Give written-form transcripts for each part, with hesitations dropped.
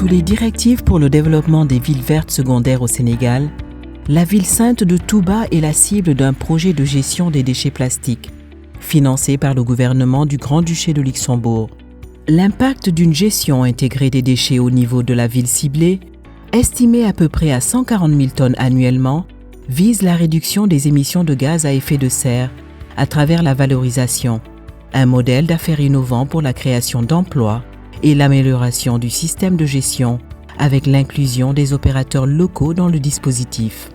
Sous les directives pour le développement des villes vertes secondaires au Sénégal, la ville sainte de Touba est la cible d'un projet de gestion des déchets plastiques, financé par le gouvernement du Grand-Duché de Luxembourg. L'impact d'une gestion intégrée des déchets au niveau de la ville ciblée, estimé à peu près à 140 000 tonnes annuellement, vise la réduction des émissions de gaz à effet de serre à travers la valorisation, un modèle d'affaires innovant pour la création d'emplois et l'amélioration du système de gestion avec l'inclusion des opérateurs locaux dans le dispositif.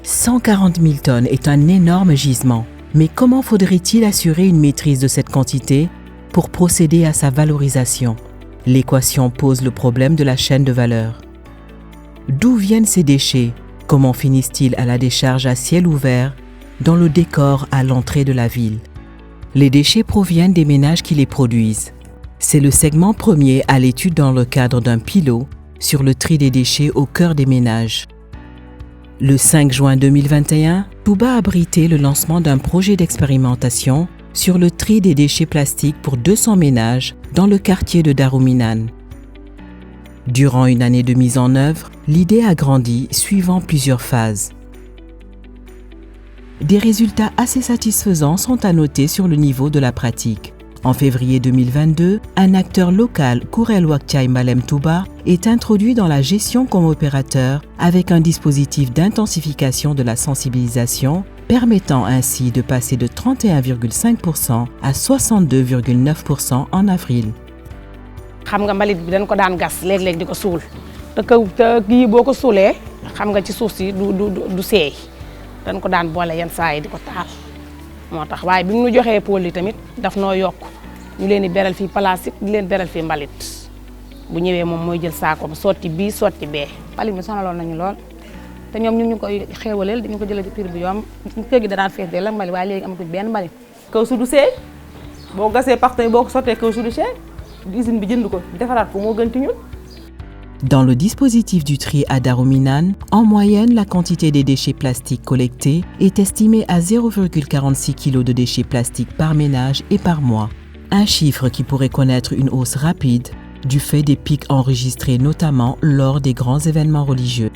140 000 tonnes est un énorme gisement, mais comment faudrait-il assurer une maîtrise de cette quantité pour procéder à sa valorisation? L'équation pose le problème de la chaîne de valeur. D'où viennent ces déchets? Comment finissent-ils à la décharge à ciel ouvert, dans le décor à l'entrée de la ville? Les déchets proviennent des ménages qui les produisent. C'est le segment premier à l'étude dans le cadre d'un pilote sur le tri des déchets au cœur des ménages. Le 5 juin 2021, Touba a abrité le lancement d'un projet d'expérimentation sur le tri des déchets plastiques pour 200 ménages dans le quartier de Daruminan. Durant une année de mise en œuvre, l'idée a grandi suivant plusieurs phases. Des résultats assez satisfaisants sont à noter sur le niveau de la pratique. En février 2022, un acteur local, Kurel Waktiay Malem Touba, est introduit dans la gestion comme opérateur avec un dispositif d'intensification de la sensibilisation permettant ainsi de passer de 31,5% à 62,9% en avril. xam nga mbalit bi dañ ko daan gas léeg-léeg di ko suul te kii boo ko suulee xam nga ci suuf si du seey dañ ko daan boole yenn saa yi di ko taal moo tax waaye bi mu joxee pôle yi tamit daf noo yokk ñu leen di beral fii plastique di leen beral fii mbalit bu ñëwee moom mooy jël saakoom sotti bii sotti bee. mbalit mi sonaloon nañu lool te ñoom ñu koy xéewaleel dañu ko jëlee ci prix bu yomb kër gi danaan fees de la mbalit waaye léegi amatuñ benn mbalit. kaw su du seey boo gasee partenaire boo ko sottee kaw su du seey. Dans le dispositif du tri à Daruminan, en moyenne, la quantité des déchets plastiques collectés est estimée à 0,46 kg de déchets plastiques par ménage et par mois. Un chiffre qui pourrait connaître une hausse rapide du fait des pics enregistrés notamment lors des grands événements religieux.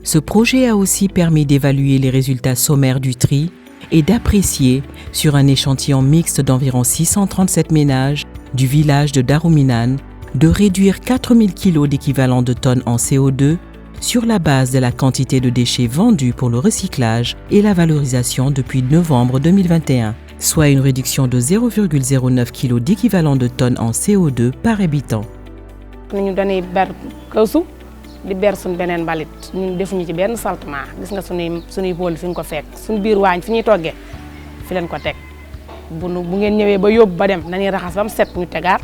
Ce projet a aussi permis d'évaluer les résultats sommaires du tri et d'apprécier, sur un échantillon mixte d'environ 637 ménages du village de Daruminan, de réduire 4000 kg d'équivalent de tonnes en CO2 sur la base de la quantité de déchets vendus pour le recyclage et la valorisation depuis novembre 2021, soit une réduction de 0,09 kg d'équivalent de tonnes en CO2 par habitant. di ber suñ beneen mbalit ñun defuñu ci benn saltement gis nga suñuy bool fi nga ko fekk suñ biir waañ fi ñuy toggee fi leen ko teg bu ngeen ñëwee ba yóbbu ba dem nañuy raxas ba mu set ñu tegaat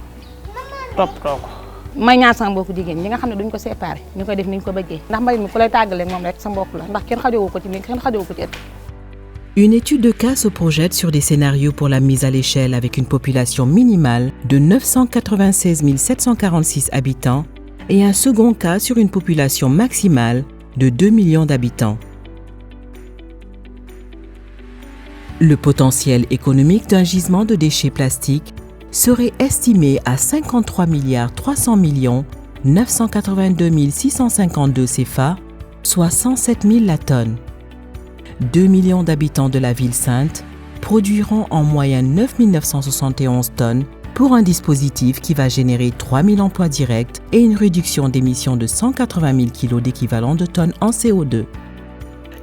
toppatoo ko. may ñaan sama mbokku jigéen ñi nga xam ne duñ ko séparé ñu koy def ni ñu ko bëggee ndax mbalit mi ku lay tàggaleeg moom rek sa mbokk la ndax kenn xajoo ko ci mi kenn xajoo ko ci ëtt. Une étude de cas se projette sur des scénarios pour la mise à l'échelle avec une population minimale de 996 746 habitants et un second cas sur une population maximale de 2 millions d'habitants. Le potentiel économique d'un gisement de déchets plastiques serait estimé à 53 300 982 652 CFA, soit 107 000 la tonne. 2 millions d'habitants de la ville sainte produiront en moyenne 9 971 tonnes pour un dispositif qui va générer 3 000 emplois directs et une réduction d'émissions de 180 000 kg d'équivalent de tonnes en CO2.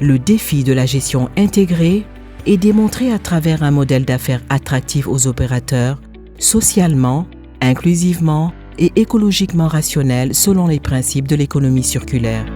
Le défi de la gestion intégrée est démontré à travers un modèle d'affaires attractif aux opérateurs, socialement, inclusivement et écologiquement rationnel selon les principes de l'économie circulaire.